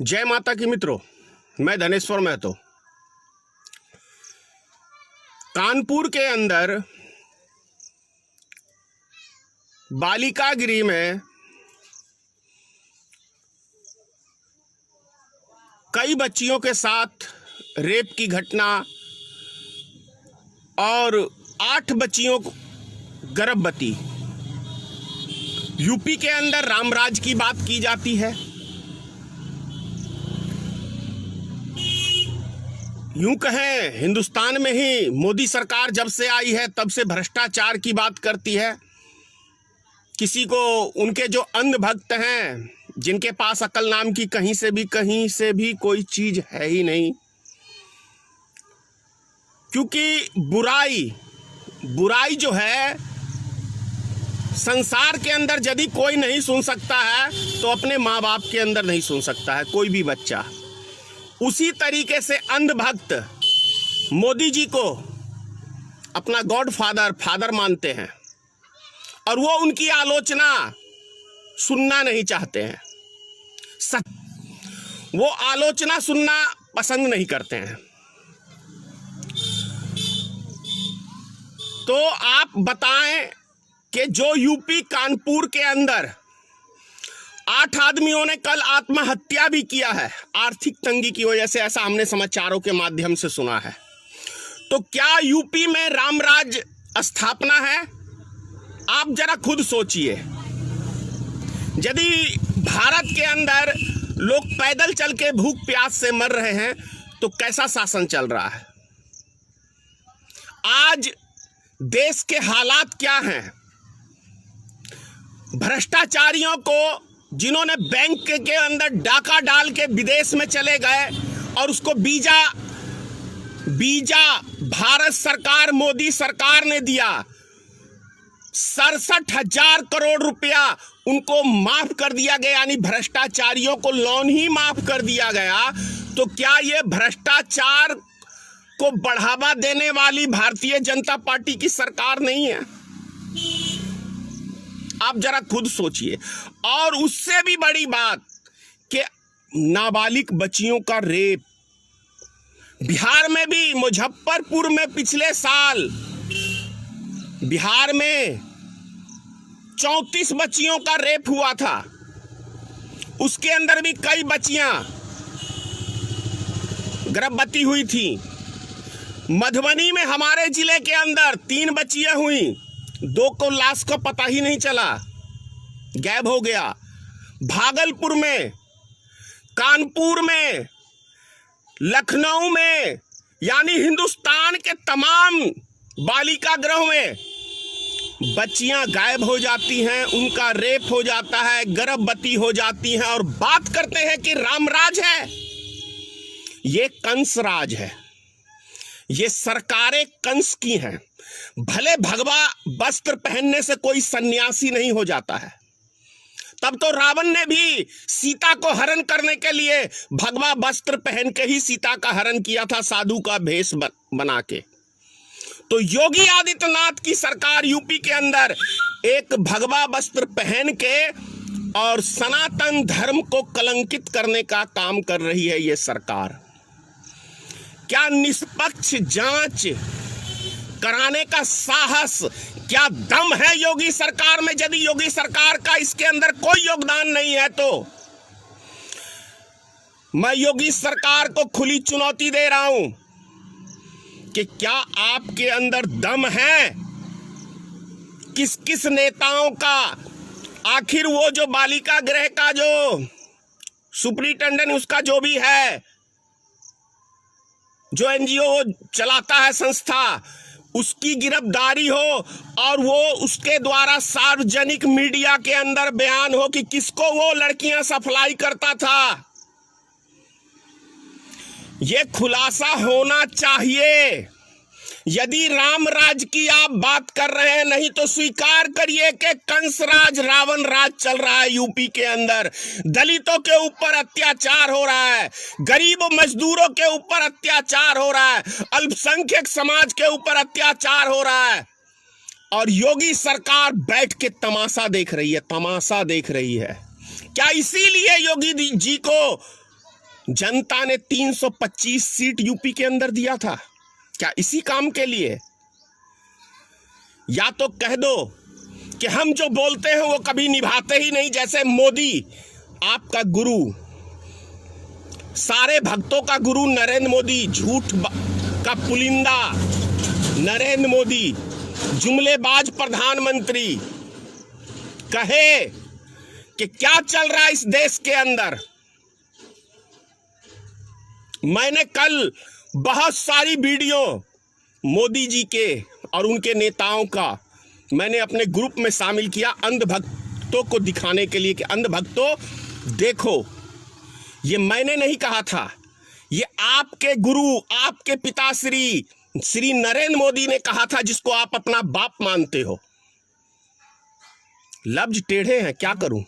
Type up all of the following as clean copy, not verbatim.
जय माता की मित्रों, मैं धनेश्वर महतो। कानपुर के अंदर बालिका गृह में कई बच्चियों के साथ रेप की घटना और 8 बच्चियों गर्भवती। यूपी के अंदर रामराज की बात की जाती है। यूं कहें, हिंदुस्तान में ही मोदी सरकार जब से आई है तब से भ्रष्टाचार की बात करती है। किसी को उनके जो अंध भक्त हैं, जिनके पास अकल नाम की कहीं से भी कोई चीज है ही नहीं, क्योंकि बुराई जो है संसार के अंदर यदि कोई नहीं सुन सकता है तो अपने माँ बाप के अंदर नहीं सुन सकता है कोई भी बच्चा। उसी तरीके से अंधभक्त मोदी जी को अपना गॉड फादर मानते हैं और वो उनकी आलोचना सुनना नहीं चाहते हैं। वो आलोचना सुनना पसंद नहीं करते हैं। तो आप बताएं कि जो यूपी कानपुर के अंदर 8 आदमियों ने कल आत्महत्या भी किया है आर्थिक तंगी की वजह से, ऐसा हमने समाचारों के माध्यम से सुना है। तो क्या यूपी में रामराज स्थापना है? आप जरा खुद सोचिए। यदि भारत के अंदर लोग पैदल चल के भूख प्यास से मर रहे हैं तो कैसा शासन चल रहा है? आज देश के हालात क्या हैं? भ्रष्टाचारियों को, जिन्होंने बैंक के अंदर डाका डाल के विदेश में चले गए और उसको बीजा भारत सरकार, मोदी सरकार ने दिया। 67,000 करोड़ रुपया उनको माफ कर दिया गया, यानी भ्रष्टाचारियों को लोन ही माफ कर दिया गया। तो क्या ये भ्रष्टाचार को बढ़ावा देने वाली भारतीय जनता पार्टी की सरकार नहीं है? आप जरा खुद सोचिए। और उससे भी बड़ी बात कि नाबालिग बच्चियों का रेप बिहार में भी, मुजफ्फरपुर में पिछले साल बिहार में 34 बच्चियों का रेप हुआ था। उसके अंदर भी कई बच्चियां गर्भवती हुई थी। मधुबनी में हमारे जिले के अंदर 3 बच्चियां हुई, 2 को लाश का पता ही नहीं चला, गायब हो गया। भागलपुर में, कानपुर में, लखनऊ में, यानी हिंदुस्तान के तमाम बालिका गृह में बच्चियां गायब हो जाती हैं, उनका रेप हो जाता है, गर्भवती हो जाती हैं और बात करते हैं कि रामराज है। ये कंस राज है। ये सरकारें कंस की हैं। भले भगवा वस्त्र पहनने से कोई सन्यासी नहीं हो जाता है। तब तो रावण ने भी सीता को हरण करने के लिए भगवा वस्त्र पहन के ही सीता का हरण किया था, साधु का भेष बना के। तो योगी आदित्यनाथ की सरकार यूपी के अंदर एक भगवा वस्त्र पहन के और सनातन धर्म को कलंकित करने का काम कर रही है ये सरकार। क्या निष्पक्ष जांच कराने का साहस, क्या दम है योगी सरकार में? यदि योगी सरकार का इसके अंदर कोई योगदान नहीं है तो मैं योगी सरकार को खुली चुनौती दे रहा हूं कि क्या आपके अंदर दम है? किस किस नेताओं का, आखिर वो जो बालिका गृह का जो सुपरिटेंडेंट, उसका जो भी है, जो एनजीओ चलाता है संस्था, उसकी गिरफ्तारी हो और वो उसके द्वारा सार्वजनिक मीडिया के अंदर बयान हो कि किसको वो लड़कियां सप्लाई करता था। ये खुलासा होना चाहिए। यदि रामराज की आप बात कर रहे हैं, नहीं तो स्वीकार करिए कि कंस राज, रावण राज चल रहा है यूपी के अंदर। दलितों के ऊपर अत्याचार हो रहा है, गरीब मजदूरों के ऊपर अत्याचार हो रहा है, अल्पसंख्यक समाज के ऊपर अत्याचार हो रहा है और योगी सरकार बैठ के तमाशा देख रही है। क्या इसीलिए योगी जी को जनता ने 325 सीट यूपी के अंदर दिया था, क्या इसी काम के लिए? या तो कह दो कि हम जो बोलते हैं वो कभी निभाते ही नहीं, जैसे मोदी आपका गुरु, सारे भक्तों का गुरु नरेंद्र मोदी, झूठ का पुलिंदा नरेंद्र मोदी, जुमलेबाज प्रधानमंत्री, कहे कि क्या चल रहा है इस देश के अंदर। मैंने कल बहुत सारी वीडियो मोदी जी के और उनके नेताओं का मैंने अपने ग्रुप में शामिल किया, अंधभक्तों को दिखाने के लिए कि अंधभक्तों देखो, ये मैंने नहीं कहा था, ये आपके गुरु, आपके पिताश्री श्री नरेंद्र मोदी ने कहा था, जिसको आप अपना बाप मानते हो। लफ्ज टेढ़े हैं, क्या करूं,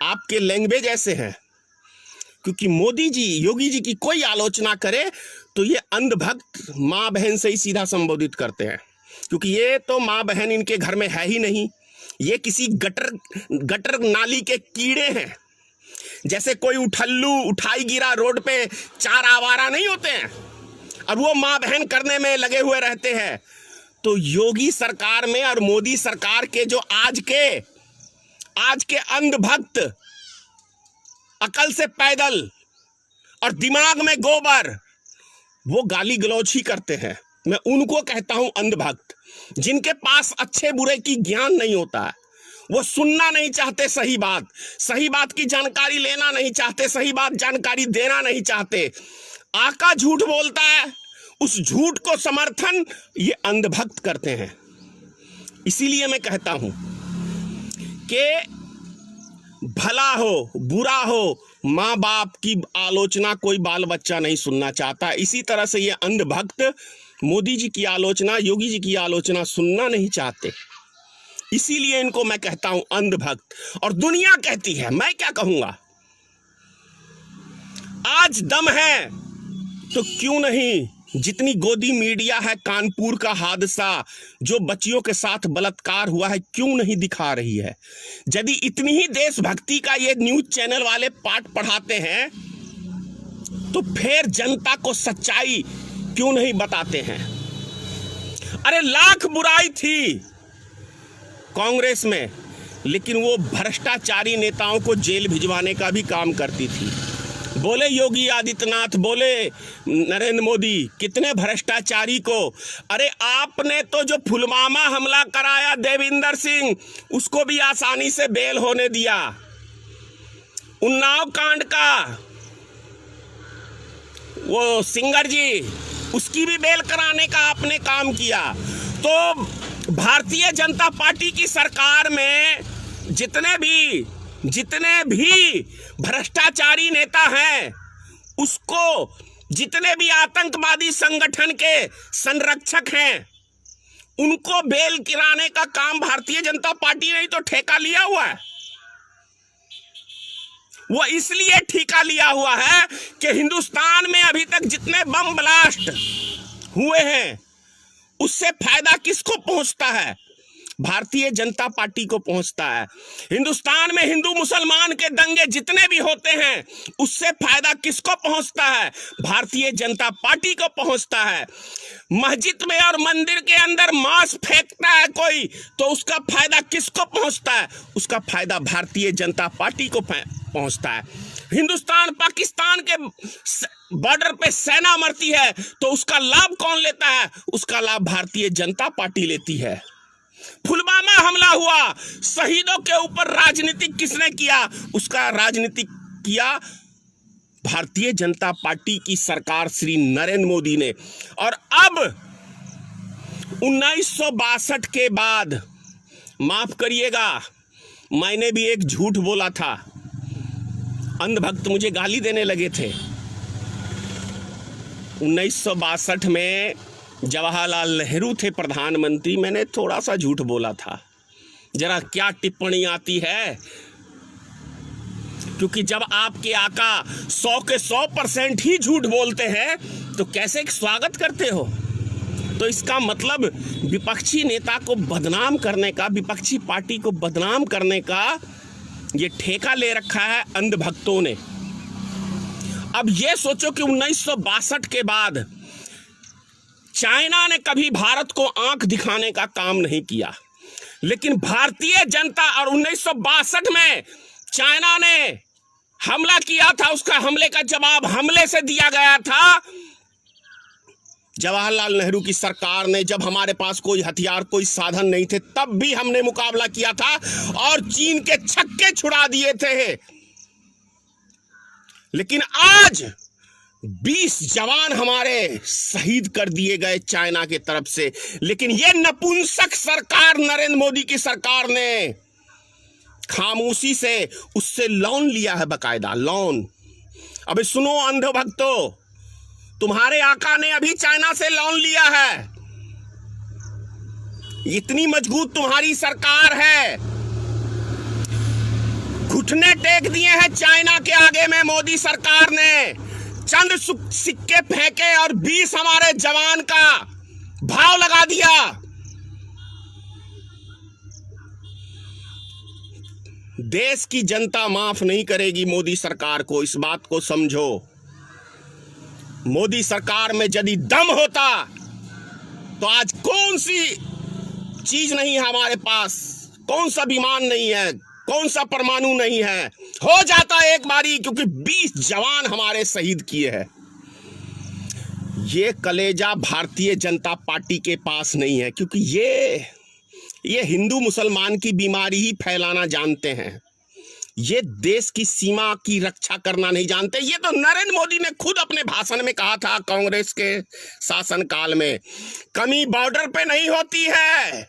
आपके लैंग्वेज ऐसे हैं। क्योंकि मोदी जी, योगी जी की कोई आलोचना करे तो ये अंधभक्त माँ बहन से ही सीधा संबोधित करते हैं, क्योंकि ये तो माँ बहन इनके घर में है ही नहीं, ये किसी गटर नाली के कीड़े हैं। जैसे कोई उठल्लू उठाई गिरा रोड पे 4 आवारा नहीं होते हैं, अब वो माँ बहन करने में लगे हुए रहते हैं। तो योगी सरकार में और मोदी सरकार के जो आज के अंधभक्त, अकल से पैदल और दिमाग में गोबर, वो गाली गलौज ही करते हैं। मैं उनको कहता हूं अंधभक्त, जिनके पास अच्छे बुरे की ज्ञान नहीं होता है, वो सुनना नहीं चाहते सही बात की जानकारी लेना नहीं चाहते, सही बात जानकारी देना नहीं चाहते। आका झूठ बोलता है, उस झूठ को समर्थन ये अंधभक्त करते हैं। इसीलिए मैं कहता हूं कि भला हो बुरा हो, माँ बाप की आलोचना कोई बाल बच्चा नहीं सुनना चाहता। इसी तरह से ये अंधभक्त मोदी जी की आलोचना, योगी जी की आलोचना सुनना नहीं चाहते। इसीलिए इनको मैं कहता हूं अंधभक्त। और दुनिया कहती है, मैं क्या कहूंगा, आज दम है तो क्यों नहीं, जितनी गोदी मीडिया है, कानपुर का हादसा जो बच्चियों के साथ बलात्कार हुआ है, क्यों नहीं दिखा रही है? यदि इतनी ही देशभक्ति का ये न्यूज चैनल वाले पाठ पढ़ाते हैं तो फिर जनता को सच्चाई क्यों नहीं बताते हैं? अरे लाख बुराई थी कांग्रेस में, लेकिन वो भ्रष्टाचारी नेताओं को जेल भिजवाने का भी काम करती थी। बोले योगी आदित्यनाथ, बोले नरेंद्र मोदी, कितने भ्रष्टाचारी को। अरे आपने तो जो पुलवामा हमला कराया देविंदर सिंह, उसको भी आसानी से बेल होने दिया। उन्नाव कांड का वो सिंगर जी, उसकी भी बेल कराने का आपने काम किया। तो भारतीय जनता पार्टी की सरकार में जितने भी भ्रष्टाचारी नेता हैं, उसको जितने भी आतंकवादी संगठन के संरक्षक हैं, उनको बेल गिराने का काम भारतीय जनता पार्टी ने ही तो ठेका लिया हुआ है। वो इसलिए ठेका लिया हुआ है कि हिंदुस्तान में अभी तक जितने बम ब्लास्ट हुए हैं, उससे फायदा किसको पहुंचता है? भारतीय जनता पार्टी को पहुंचता है। हिंदुस्तान में हिंदू मुसलमान के दंगे जितने भी होते हैं, उससे फायदा किसको पहुंचता है? भारतीय जनता पार्टी को पहुंचता है। मस्जिद में और मंदिर के अंदर मांस फेंकता है कोई, तो उसका फायदा किसको पहुंचता है? उसका फायदा भारतीय जनता पार्टी को पहुंचता है। हिंदुस्तान पाकिस्तान के बॉर्डर पे सेना मरती है, तो उसका लाभ कौन लेता है? उसका लाभ भारतीय जनता पार्टी लेती है। पुलवामा हमला हुआ, शहीदों के ऊपर राजनीतिक किसने किया? उसका राजनीतिक किया भारतीय जनता पार्टी की सरकार श्री नरेंद्र मोदी ने। और अब 1962 के बाद, माफ करिएगा, मैंने भी एक झूठ बोला था, अंधभक्त मुझे गाली देने लगे थे। 1962 में जवाहरलाल नेहरू थे प्रधानमंत्री, मैंने थोड़ा सा झूठ बोला था। जरा क्या टिप्पणी आती है, क्योंकि जब आपके आका 100 के 100% ही झूठ बोलते हैं तो कैसे स्वागत करते हो? तो इसका मतलब विपक्षी नेता को बदनाम करने का, विपक्षी पार्टी को बदनाम करने का ये ठेका ले रखा है अंधभक्तों ने। अब ये सोचो कि 1962 के बाद चाइना ने कभी भारत को आंख दिखाने का काम नहीं किया, लेकिन भारतीय जनता और 1962 में चाइना ने हमला किया था, उसका हमले का जवाब हमले से दिया गया था। जवाहरलाल नेहरू की सरकार ने, जब हमारे पास कोई हथियार कोई साधन नहीं थे, तब भी हमने मुकाबला किया था और चीन के छक्के छुड़ा दिए थे। लेकिन आज 20 जवान हमारे शहीद कर दिए गए चाइना की तरफ से, लेकिन ये नपुंसक सरकार नरेंद्र मोदी की सरकार ने खामोशी से उससे लोन लिया है, बकायदा लोन। अबे सुनो अंधभक्तों, तुम्हारे आका ने अभी चाइना से लोन लिया है। इतनी मजबूत तुम्हारी सरकार है, घुटने टेक दिए हैं चाइना के आगे में मोदी सरकार ने, चंद सिक्के फेंके और 20 हमारे जवान का भाव लगा दिया। देश की जनता माफ नहीं करेगी मोदी सरकार को, इस बात को समझो। मोदी सरकार में यदि दम होता तो आज कौन सी चीज नहीं है हमारे पास, कौन सा विमान नहीं है, कौन सा परमाणु नहीं है, हो जाता एक बारी, क्योंकि 20 जवान हमारे शहीद किए हैं। ये कलेजा भारतीय जनता पार्टी के पास नहीं है, क्योंकि ये हिंदू मुसलमान की बीमारी ही फैलाना जानते हैं। ये देश की सीमा की रक्षा करना नहीं जानते। ये तो नरेंद्र मोदी ने खुद अपने भाषण में कहा था कांग्रेस के शासनकाल में, कमी बॉर्डर पे नहीं होती है,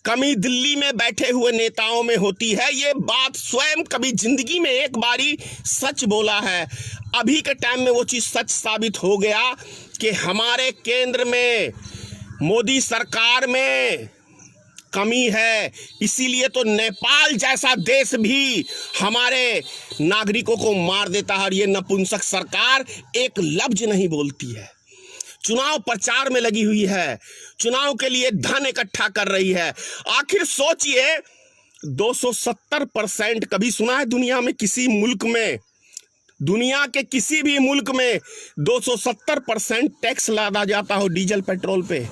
कमी दिल्ली में बैठे हुए नेताओं में होती है। ये बात स्वयं कभी जिंदगी में एक बारी सच बोला है। अभी के टाइम में वो चीज सच साबित हो गया कि हमारे केंद्र में मोदी सरकार में कमी है। इसीलिए तो नेपाल जैसा देश भी हमारे नागरिकों को मार देता है और ये नपुंसक सरकार एक लफ्ज नहीं बोलती है। चुनाव प्रचार में लगी हुई है, चुनाव के लिए धन इकट्ठा कर रही है। आखिर सोचिए, 270% कभी सुना है दुनिया में किसी मुल्क में, दुनिया के किसी भी मुल्क में 270% टैक्स लादा जाता हो डीजल पेट्रोल पे?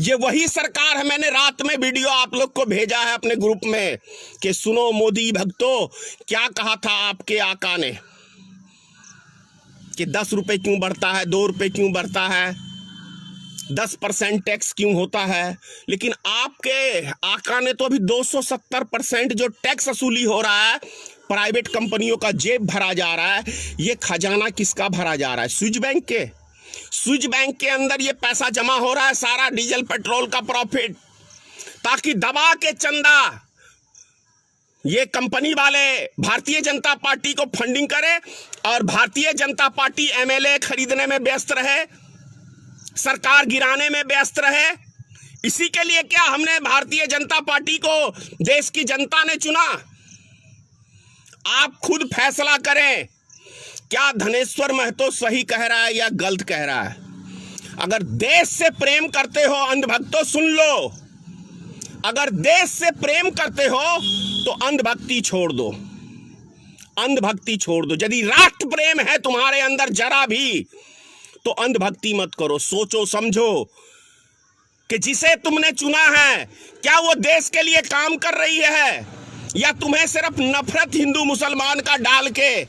ये वही सरकार है। मैंने रात में वीडियो आप लोग को भेजा है अपने ग्रुप में कि सुनो मोदी भक्तों, क्या कहा था आपके आका ने कि 10 रुपए क्यों बढ़ता है, 2 रुपए क्यों बढ़ता है, 10% टैक्स क्यों होता है। लेकिन आपके आका ने तो अभी 270% जो टैक्स वसूली हो रहा है, प्राइवेट कंपनियों का जेब भरा जा रहा है, ये खजाना किसका भरा जा रहा है? स्विस बैंक के। स्विस बैंक के अंदर ये पैसा जमा हो रहा है, सारा डीजल पेट्रोल का प्रॉफिट, ताकि दबा के चंदा ये कंपनी वाले भारतीय जनता पार्टी को फंडिंग करे और भारतीय जनता पार्टी एमएलए खरीदने में व्यस्त रहे, सरकार गिराने में व्यस्त रहे। इसी के लिए क्या हमने भारतीय जनता पार्टी को देश की जनता ने चुना? आप खुद फैसला करें, क्या धनेश्वर महतो सही कह रहा है या गलत कह रहा है। अगर देश से प्रेम करते हो अंधभक्तों सुन लो, अगर देश से प्रेम करते हो तो अंधभक्ति छोड़ दो, अंधभक्ति छोड़ दो। यदि राष्ट्र प्रेम है तुम्हारे अंदर जरा भी तो अंधभक्ति मत करो। सोचो समझो कि जिसे तुमने चुना है क्या वो देश के लिए काम कर रही है, या तुम्हें सिर्फ नफरत हिंदू मुसलमान का डाल के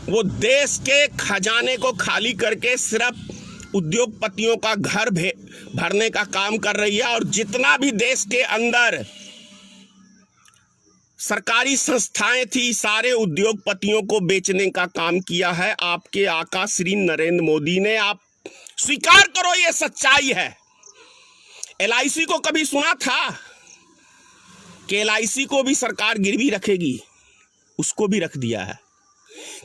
वो देश के खजाने को खाली करके सिर्फ उद्योगपतियों का घर भरने का काम कर रही है। और जितना भी देश के अंदर सरकारी संस्थाएं थी, सारे उद्योगपतियों को बेचने का काम किया है आपके आका श्री नरेंद्र मोदी ने। आप स्वीकार करो, ये सच्चाई है। LIC को कभी सुना था कि LIC को भी सरकार गिरवी रखेगी? उसको भी रख दिया है।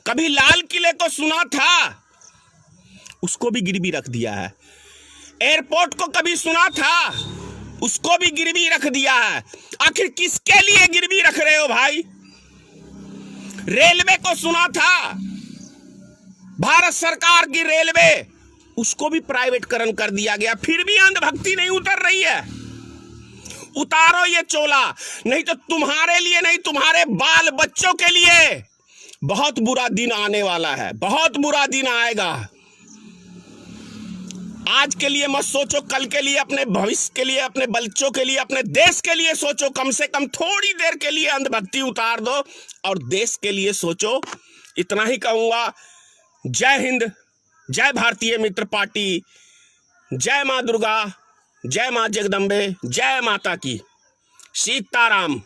कभी लाल किले को सुना था? उसको भी गिरवी रख दिया है। एयरपोर्ट को कभी सुना था? उसको भी गिरवी रख दिया है। आखिर किसके लिए गिरवी रख रहे हो भाई? रेलवे को सुना था? भारत सरकार की रेलवे, उसको भी प्राइवेटकरण कर दिया गया। फिर भी अंधभक्ति नहीं उतर रही है। उतारो ये चोला, नहीं तो तुम्हारे लिए नहीं, तुम्हारे बाल बच्चों के लिए बहुत बुरा दिन आने वाला है, बहुत बुरा दिन आएगा। आज के लिए मत सोचो, कल के लिए, अपने भविष्य के लिए, अपने बच्चों के लिए, अपने देश के लिए सोचो। कम से कम थोड़ी देर के लिए अंधभक्ति उतार दो और देश के लिए सोचो। इतना ही कहूँगा। जय हिंद, जय भारतीय मित्र पार्टी, जय माँ दुर्गा, जय माँ जगदम्बे, जय माता की, सीताराम।